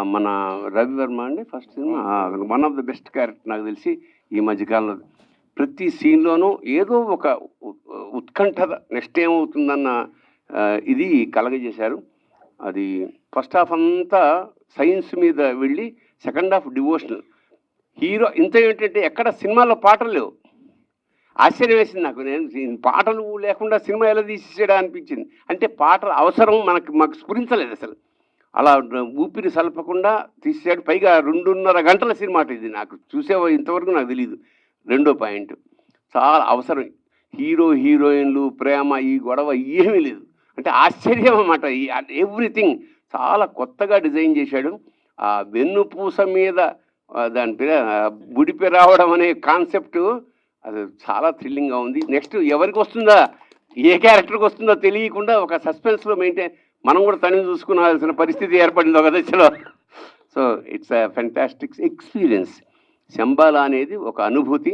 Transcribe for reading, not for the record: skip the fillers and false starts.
మన 'రవివర్మ' అండి first cinema. One of the best character నాకు తెలిసి ఈ మధ్య కాలంలో. ప్రతి సీన్‌లోనూ ఏదో ఒక ఉ ఉత్కంఠ నెక్స్ట్ ఏమవుతుందన్న ఇది కలగజేశారు. అది ఫస్ట్ హాఫ్ అంతా సైన్స్ మీద వెళ్ళి సెకండ్ హాఫ్ డివోషనల్. హీరో ఇంత ఏంటంటే ఎక్కడ సినిమాలో పాటలు లేవు. ఆశ్చర్యం వేసింది నాకు. పాటలు లేకుండా సినిమా ఎలా తీసేసాడా అనిపించింది. అంటే పాటల అవసరం మాకు స్ఫురించలేదసలు. అలా ఊపిరి సలపకుండా తీసేసాడు. పైగా 2:30 గంటల సినిమా అట ఇది. నాకు ఇంతవరకు నాకు తెలీదు. రెండో పాయింట్. చాలా అవసరం. హీరో, హీరోయిన్‌లు, ప్రేమ ఈ గొడవ ఏమీ లేదు. అంటే ఆశ్చర్యం అన్నమాట. ఎవ్రీథింగ్ చాలా కొత్తగా డిజైన్ చేశాడు. ఆ వెన్నుపూస మీద దాని పేరు బుడిపె రావడం అనే కాన్సెప్టు అది చాలా థ్రిల్లింగ్‌గా ఉంది. నెక్స్ట్ ఎవరికొస్తుందా? ఏ క్యారెక్టర్‌కొస్తుందో తెలియకుండా ఒక సస్పెన్స్‌లో మనం కూడా తనివి చూసుకోవాల్సిన పరిస్థితి ఏర్పడింది ఒక దశలో. So, it's a fantastic experience. 'Shambala' అనేది ఒక అనుభూతి.